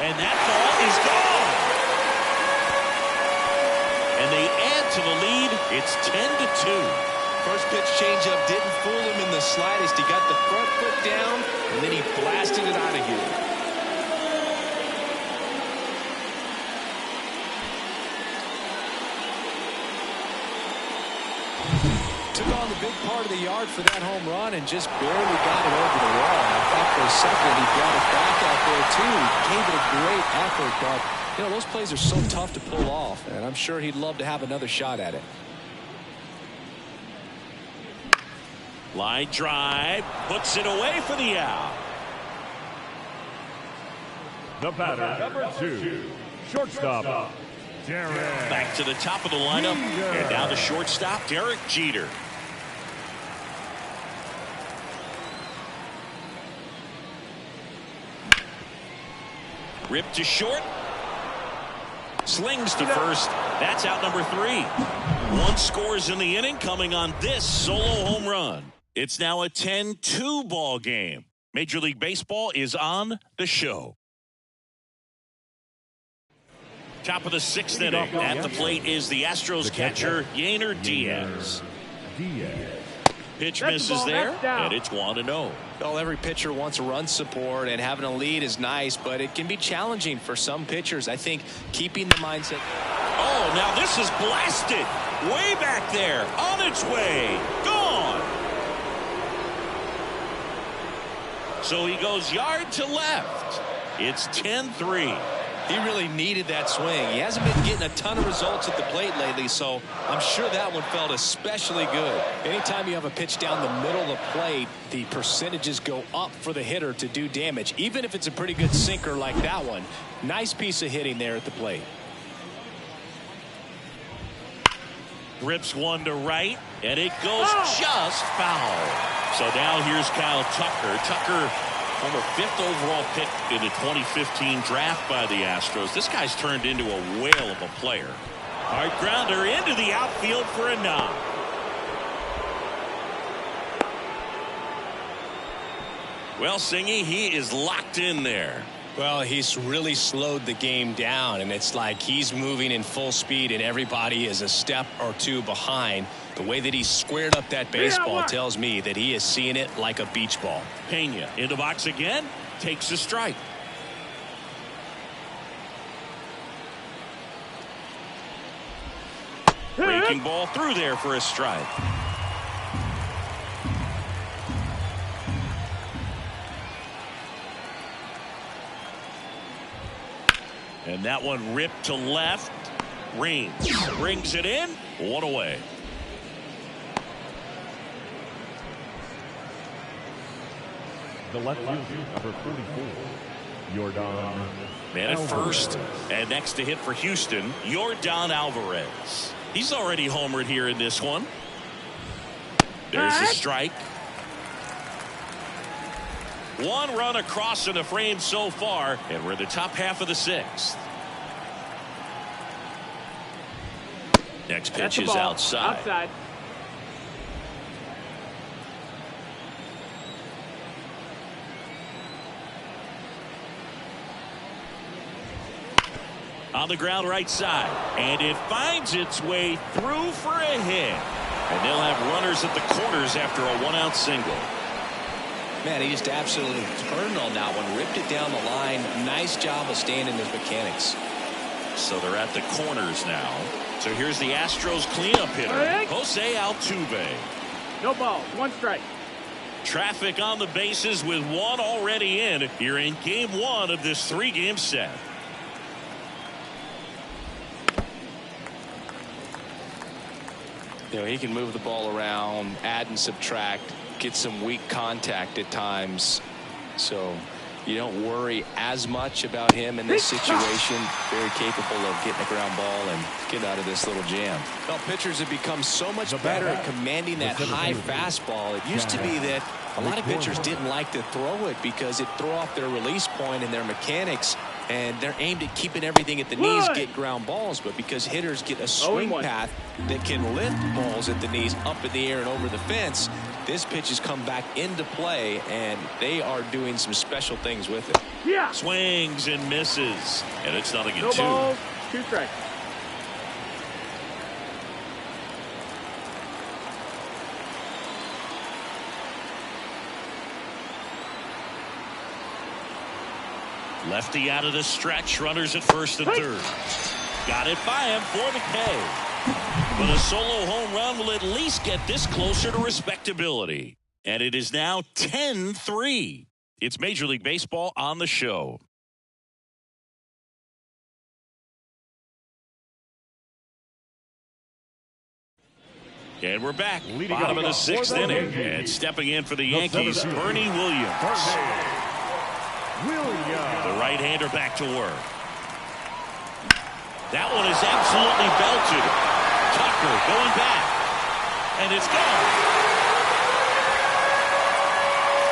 And that ball is gone. And they add to the lead. It's 10-2. First pitch changeup didn't fool him in the slightest. He got the front foot down, and then he blasted it out of here. Took on the big part of the yard for that home run and just barely got it over the wall. I thought for a second he brought it back out there too. He gave it a great effort, but you know, those plays are so tough to pull off, and I'm sure he'd love to have another shot at it. Line drive, puts it away for the out. The batter, number 2, shortstop, Derek. Back to the top of the lineup, and now the shortstop, Derek Jeter. Ripped to short. Slings to first. That's out number 3. 1 scores in the inning, coming on this solo home run. It's now a 10-2 ball game. Major League Baseball is on the show. Top of the 6th inning. At the plate is the Astros catcher, Yainer Diaz. Pitch misses there, and it's 1-0. Well, every pitcher wants run support, and having a lead is nice, but it can be challenging for some pitchers. I think keeping the mindset. Oh, now this is blasted. Way back there. On its way. Gone. So he goes yard to left. It's 10-3. He really needed that swing. He hasn't been getting a ton of results at the plate lately, so I'm sure that one felt especially good. Anytime you have a pitch down the middle of the plate, the percentages go up for the hitter to do damage, even if it's a pretty good sinker like that one. Nice piece of hitting there at the plate. Rips one to right, and it goes just foul. So now here's Kyle Tucker. Tucker, former 5th overall pick in the 2015 draft by the Astros. This guy's turned into a whale of a player. Hard grounder into the outfield for a knock. Well, Singy, he is locked in there. Well, he's really slowed the game down, and it's like he's moving in full speed and everybody is a step or 2 behind. The way that he squared up that baseball tells me that he is seeing it like a beach ball. Pena in the box again, takes a strike. Breaking ball through there for a strike. And that one ripped to left. Reigns brings it in. 1 away. The left fielder, number 44, Yordan. Man at first, and next to hit for Houston, Yordan Alvarez. He's already homered here in this one. There's a strike. 1 run across in the frame so far, and we're in the top half of the 6th. Next pitch is outside. On the ground right side, and it finds its way through for a hit. And they'll have runners at the corners after a 1-out single. Man, he just absolutely turned on that one, ripped it down the line. Nice job of staying in his mechanics. So they're at the corners now. So here's the Astros cleanup hitter, Jose Altuve. No ball, 1 strike. Traffic on the bases with 1 already in here in game 1 of this 3-game set. You know, he can move the ball around, add and subtract, get some weak contact at times. So You don't worry as much about him in this situation. Very capable of getting a ground ball and get out of this little jam. Well, pitchers have become so much better at commanding that high fastball. It used to be that a lot of pitchers didn't like to throw it because it threw off their release point and their mechanics, and they're aimed at keeping everything at the knees, get ground balls. But because hitters get a swing path that can lift balls at the knees up in the air and over the fence, this pitch has come back into play, and they are doing some special things with it. Yeah. Swings and misses, and it's nothing in two. Balls, 2 strikes. Lefty out of the stretch, runners at first and third. Got it by him for the K. But a solo home run will at least get this closer to respectability. And it is now 10-3. It's Major League Baseball on the show. And we're back. Bottom of the 6th inning. And stepping in for the Yankees, Bernie Williams. The right-hander back to work. That one is absolutely belted. Tucker going back. And it's gone.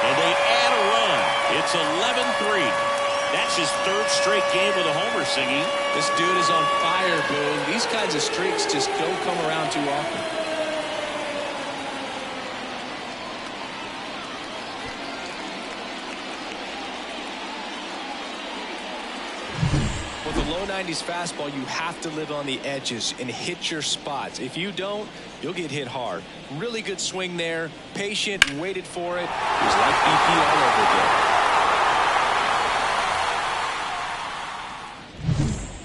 And they add a run. It's 11-3. That's his 3rd straight game with a homer, Singy. This dude is on fire, Boone. These kinds of streaks just don't come around too often. With a low 90s fastball, you have to live on the edges and hit your spots. If you don't, you'll get hit hard. Really good swing there. Patient, waited for it. It was like BP all over again.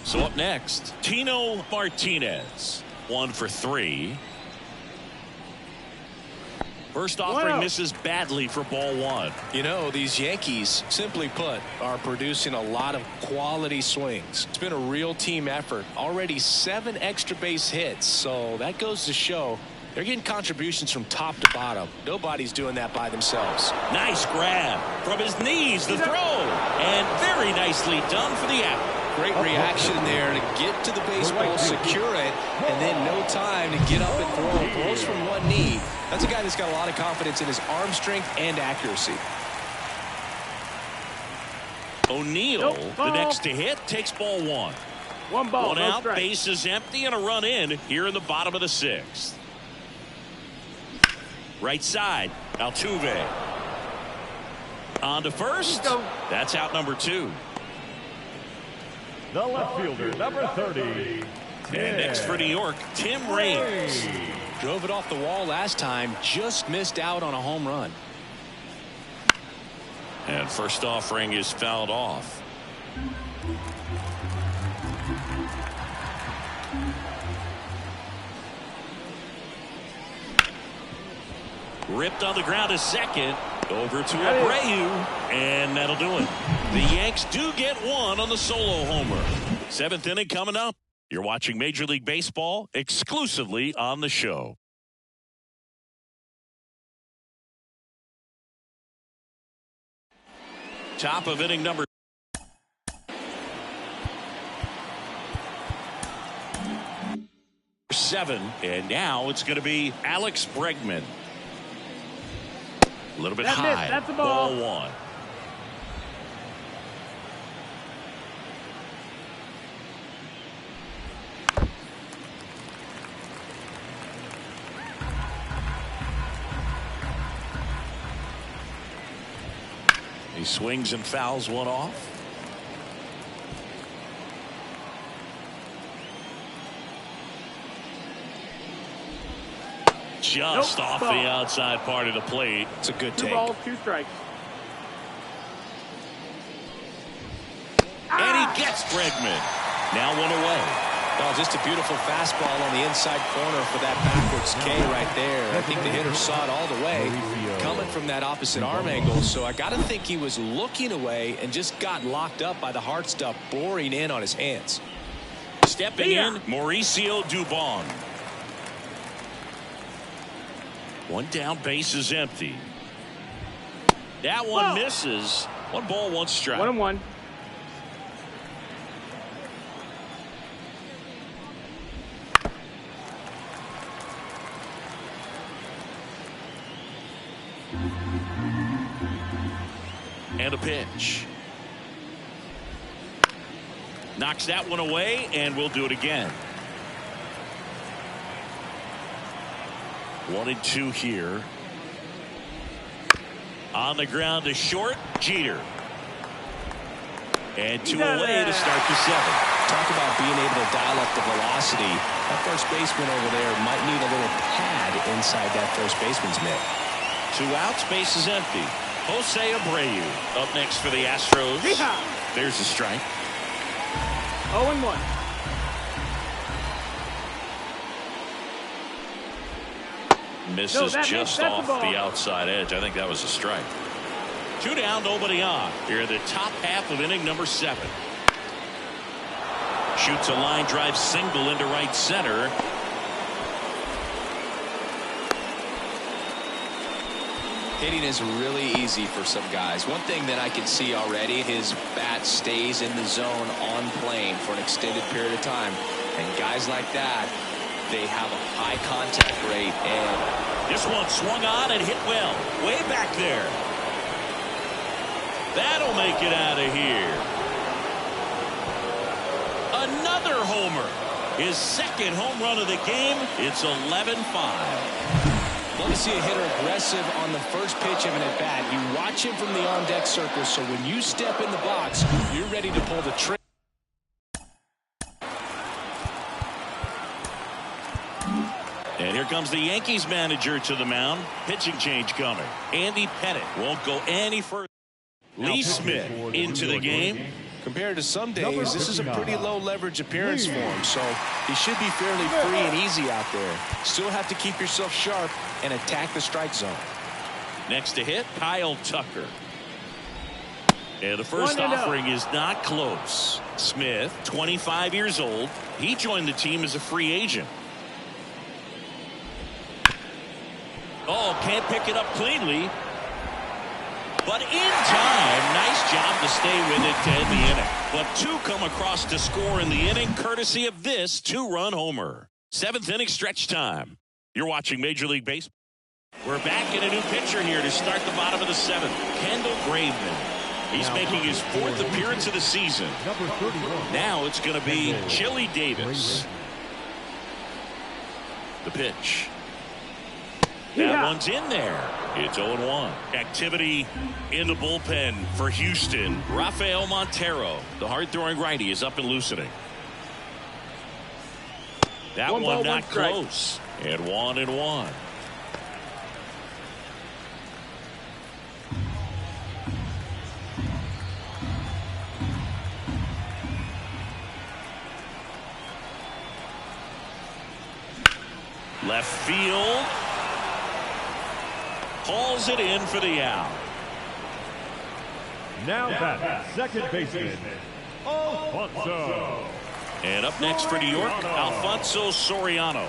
So up next, Tino Martinez. 1 for 3. First offering misses badly for ball 1. You know, these Yankees, simply put, are producing a lot of quality swings. It's been a real team effort. Already 7 extra base hits, so that goes to show they're getting contributions from top to bottom. Nobody's doing that by themselves. Nice grab from his knees, the throw, and very nicely done for the out. Great reaction there to get to the baseball, secure it, and then no time to get up and throw. Throws from one knee. That's a guy that's got a lot of confidence in his arm strength and accuracy. O'Neill, the next to hit, takes ball 1. 1 ball, one no out, strike. base is empty, and a run in here in the bottom of the 6th. Right side, Altuve. On to first. That's out number 2. The left fielder, number 30. And next for New York, Tim Raines. Drove it off the wall last time, just missed out on a home run. And first offering is fouled off. Ripped on the ground to second. Over to Abreu, and that'll do it. The Yanks do get 1 on the solo homer. 7th inning coming up. You're watching Major League Baseball exclusively on the show. Top of inning number 7, and now it's going to be Alex Bregman. A little bit high. That's a ball. Ball 1. He swings and fouls one off. Just off the outside part of the plate. It's a good 2 take. balls, 2 strikes. And he gets Bregman. Now 1 away. Well, just a beautiful fastball on the inside corner for that backwards K right there. I think the hitter saw it all the way, coming from that opposite arm angle. So I got to think he was looking away and just got locked up by the hard stuff boring in on his hands. Stepping in, Mauricio Dubon. 1 down, base is empty. That one misses, 1 ball, 1 strike. 1-1. And a pitch. Knocks that one away, and we'll do it again. 1-2 here. On the ground to short, Jeter. And 2 away to start the 7th. Talk about being able to dial up the velocity. That first baseman over there might need a little pad inside that first baseman's mitt. 2 outs, base is empty. Jose Abreu up next for the Astros. Yeehaw! There's a strike. 0-1. Misses that's just the off ball. the outside edge. I think that was a strike. 2 down, nobody on. Here in the top half of inning number 7. Shoots a line drive single into right center. Hitting is really easy for some guys. One thing that I can see already, his bat stays in the zone on plane for an extended period of time. And guys like that, they have a high contact rate. And this one swung on and hit well. Way back there. That'll make it out of here. Another homer. His 2nd home run of the game. It's 11-5. love to see a hitter aggressive on the first pitch of an at-bat. You watch him from the on-deck circle, so when you step in the box, you're ready to pull the trigger. And here comes the Yankees manager to the mound. Pitching change coming. Andy Pettit won't go any further. Lee Smith into the game. Compared to some days, this is a pretty low leverage appearance for him, so he should be fairly free and easy out there. Still have to keep yourself sharp and attack the strike zone. Next to hit, Kyle Tucker. And the first offering is not close. Smith, 25 years old. He joined the team as a free agent. Oh, can't pick it up cleanly. But in time, nice job to stay with it to end the inning. But 2 come across to score in the inning, courtesy of this 2-run homer. 7th inning stretch time. You're watching Major League Baseball. We're back in a new pitcher here to start the bottom of the 7th. Kendall Graveman. He's making his 4th appearance of the season. Now it's going to be Chili Davis. The pitch. That one's in there. It's 0-1. Activity in the bullpen for Houston. Rafael Montero, the hard-throwing righty, is up and loosening. That one ball, not 1 strike. close. And 1-1. Left field. Hauls it in for the out. Now back, second baseman, Alfonso. And up next for New York, Alfonso Soriano.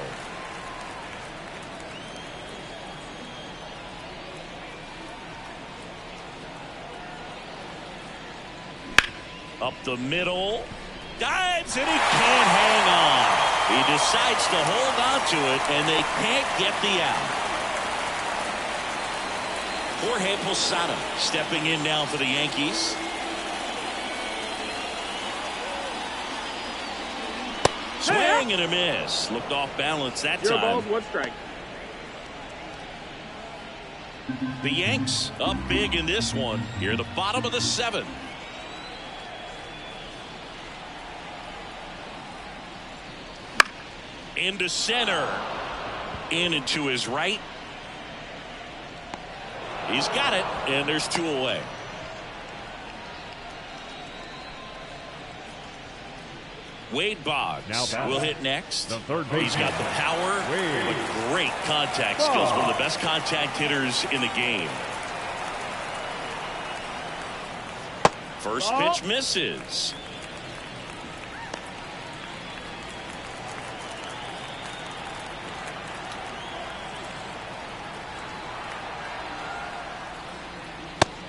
Up the middle. Dives and he can't hang on. He decides to hold on to it and they can't get the out. Jorge Posada stepping in now for the Yankees. Swing and a miss. Looked off balance that Your time. balls, 1 strike. The Yanks up big in this one. Here at the bottom of the 7th. Into center. In and to his right. He's got it, and there's 2 away. Wade Boggs will hit next. He's got the power, but great contact skills. One of the best contact hitters in the game. First pitch misses.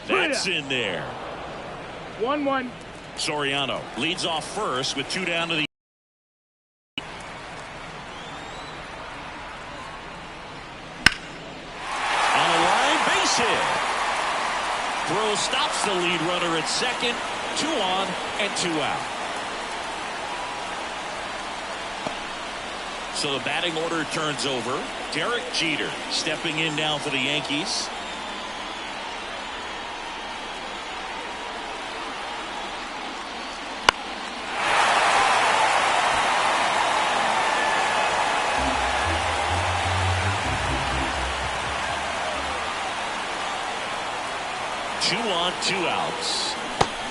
That's in there. 1-1. Soriano leads off first with 2 down to the on the line, base hit. Throw stops the lead runner at second. 2 on and 2 out. So the batting order turns over. Derek Jeter stepping in now for the Yankees. Two on, 2 outs.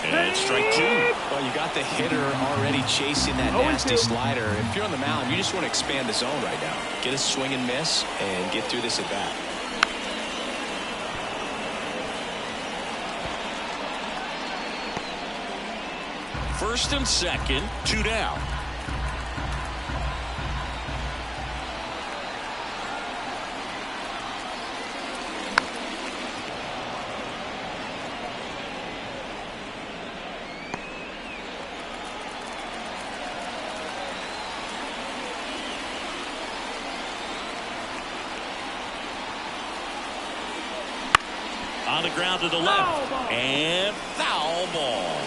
And strike 2. Well, you got the hitter already chasing that nasty slider. If you're on the mound, you just want to expand the zone right now. Get a swing and miss and get through this at bat. First and second, 2 down. On the ground to the left. And foul ball.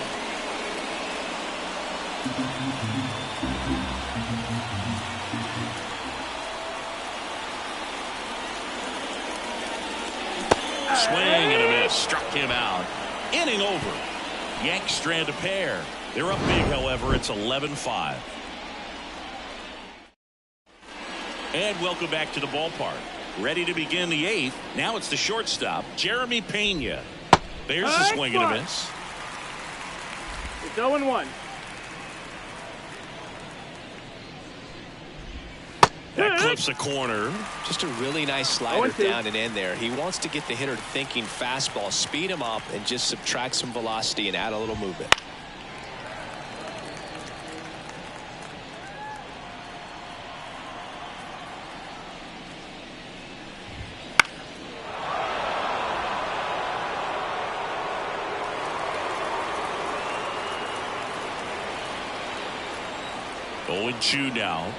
Swing and a miss. Struck him out. Inning over. Yanks strand a pair. They're up big, however. It's 11-5. And welcome back to the ballpark. Ready to begin the 8th. Now it's the shortstop, Jeremy Pena. There's the swing and a miss. It's 0-1. That clips a corner. Just a really nice slider down and in there. He wants to get the hitter thinking fastball, speed him up, and just subtract some velocity and add a little movement. Going 2 now.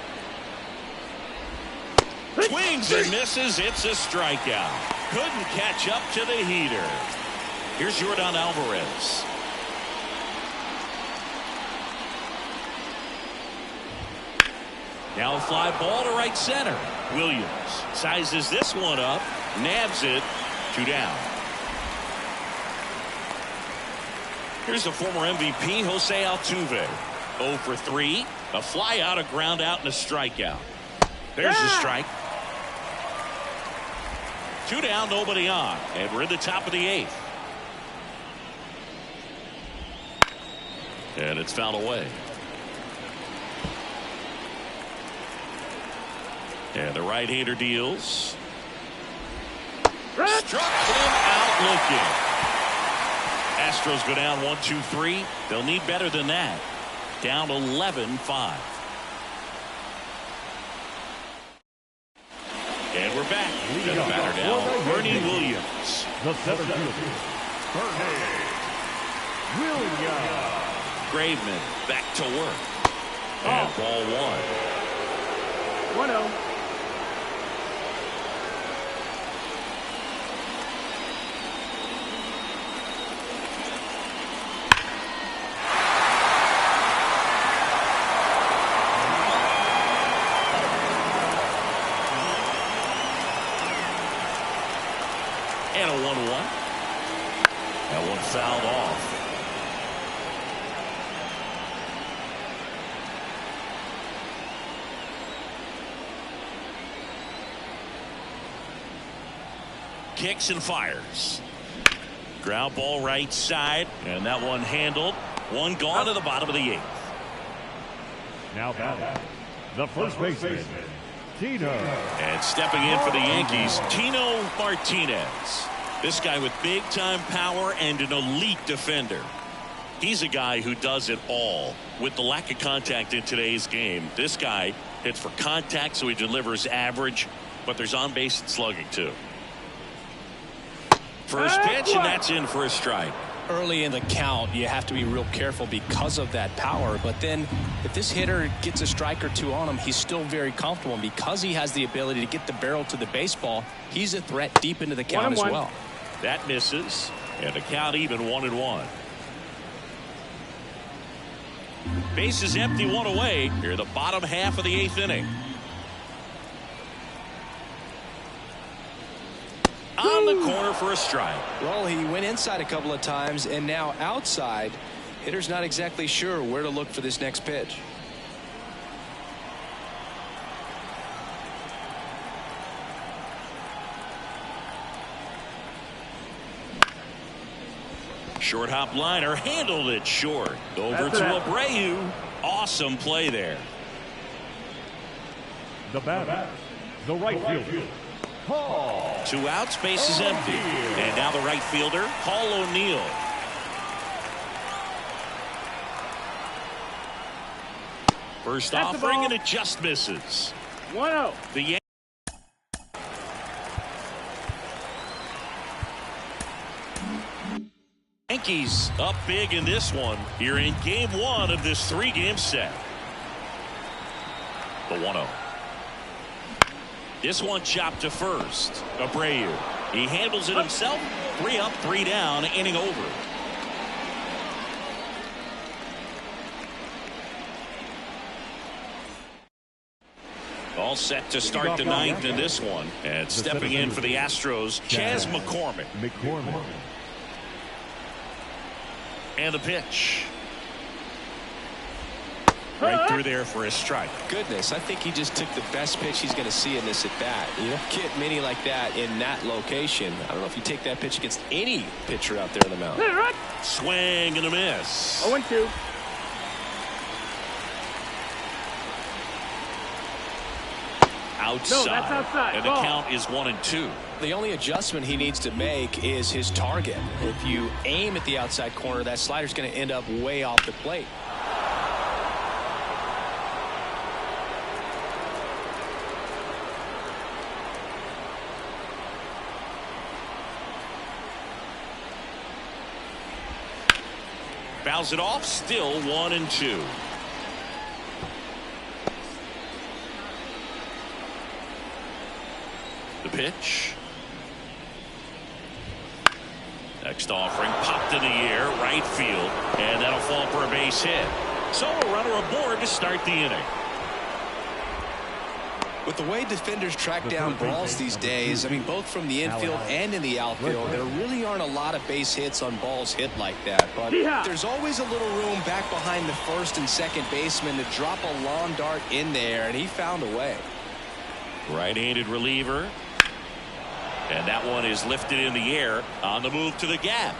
Swings and misses. It's a strikeout. Couldn't catch up to the heater. Here's Yordan Alvarez. Now a fly ball to right center. Williams sizes this one up. Nabs it. 2 down. Here's the former MVP, Jose Altuve. 0 for 3. A fly out, a ground out, and a strikeout. There's the strike. 2 down, nobody on. And we're in the top of the 8th. And it's fouled away. And the right-hander deals. Struck him out looking. Astros go down 1-2-3. They'll need better than that. Down 11-5. And we're back. Got a batter now. Bernie Williams. The center fielder, Bernie Williams. Graveman back to work. And ball 1. 1-0. And a 1-1. That one fouled off. Kicks and fires. Ground ball right side. And that one handled. One gone to the bottom of the 8th. Now batting, the first baseman, Tino. And stepping in for the Yankees, Tino Martinez. This guy with big-time power and an elite defender. He's a guy who does it all. With the lack of contact in today's game, this guy hits for contact, so he delivers average, but there's on-base and slugging, too. First pitch, and that's in for a strike. Early in the count, you have to be real careful because of that power. But then if this hitter gets a strike or two on him, he's still very comfortable. And because he has the ability to get the barrel to the baseball, he's a threat deep into the count as well. That misses. And the count even 1-1. Bases empty, one away. Here the bottom half of the 8th inning. On the corner for a strike. Well, he went inside a couple of times and now outside. Hitter's not exactly sure where to look for this next pitch. Short hop liner, handled it short. Over to Abreu. Awesome play there. The batter, the right fielder, Paul. 2 outs, base is empty. And now the right fielder, Paul O'Neill. First offering, and it just misses. 1-0. The Yankees up big in this one here in game 1 of this 3-game set. The 1-0. This one chopped to first. Abreu. He handles it himself. 3 up, 3 down, inning over. All set to start the 9th in this one. And stepping in for the Astros, Chas McCormick. And the pitch. Right through there for a strike. Goodness, I think he just took the best pitch he's going to see in this at bat. You don't get many like that in that location. I don't know if you take that pitch against any pitcher out there on the mound. Swing and a miss. 0-2. Outside. No, that's outside. And the count is 1-2. The only adjustment he needs to make is his target. If you aim at the outside corner, that slider's going to end up way off the plate. Fouls it off, still 1-2. The pitch. Next offering popped in the air, right field, and that'll fall for a base hit. So a runner aboard to start the inning. With the way defenders track down balls these days, I mean, both from the infield and in the outfield, there really aren't a lot of base hits on balls hit like that. But there's always a little room back behind the first and second baseman to drop a lawn dart in there, and he found a way. Right-handed reliever. And that one is lifted in the air on the move to the gap.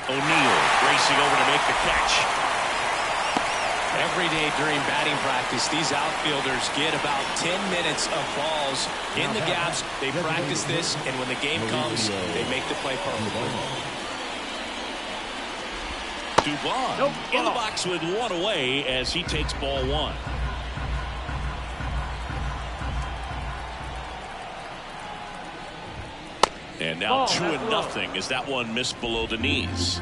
O'Neill racing over to make the catch. Every day during batting practice, these outfielders get about 10 minutes of balls in the gaps. They practice this, and when the game comes, they make the play perfectly. Dubon in the box with 1 away as he takes ball 1. And now 2-0 as that one missed below the knees.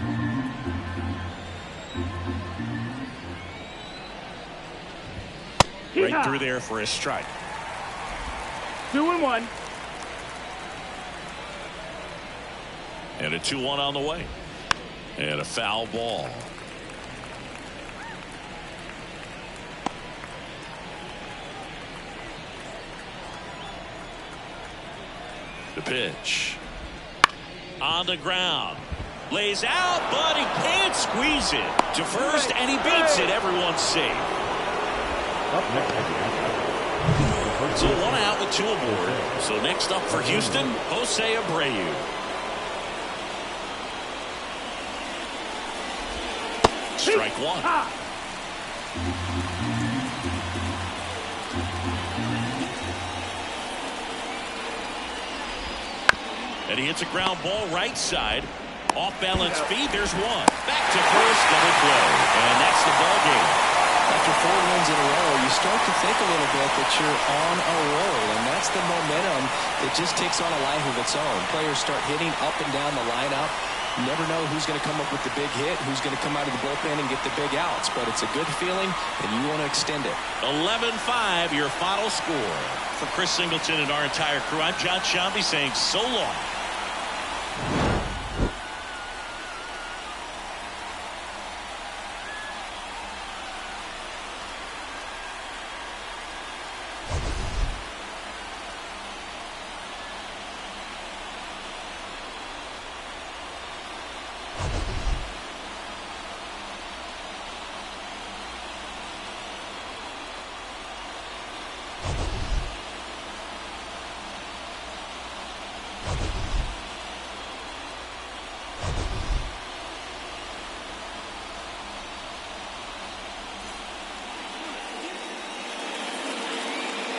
Right through there for a strike. 2-1. And a 2-1 on the way. And a foul ball. The pitch. On the ground. Lays out, but he can't squeeze it to first, and he beats it. Everyone's safe. So 1 out with 2 aboard. So next up for Houston, Jose Abreu. Strike 1. And he hits a ground ball right side. Off balance feed. There's 1. Back to first. Double play. And that's the ball game. After 4 wins in a row, you start to think a little bit that you're on a roll, and that's the momentum that just takes on a life of its own. Players start hitting up and down the lineup, You never know who's going to come up with the big hit, who's going to come out of the bullpen and get the big outs, but it's a good feeling, and you want to extend it. 11-5, your final score. For Chris Singleton and our entire crew, I'm John Shambi saying so long.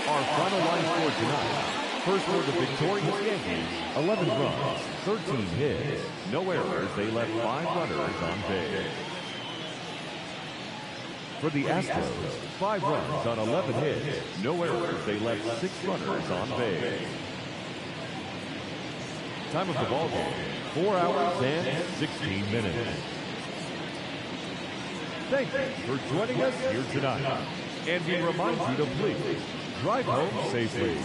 Our final line score tonight. First for the victorious Yankees, 11 runs, 13 hits, no errors. They left 5 runners on base. For the Astros, 5 runs on 11 hits, no errors. They left 6 runners on base. Time of the ball game, 4 hours and 16 minutes. Thank you for joining us here tonight. And we remind you to please drive home safely.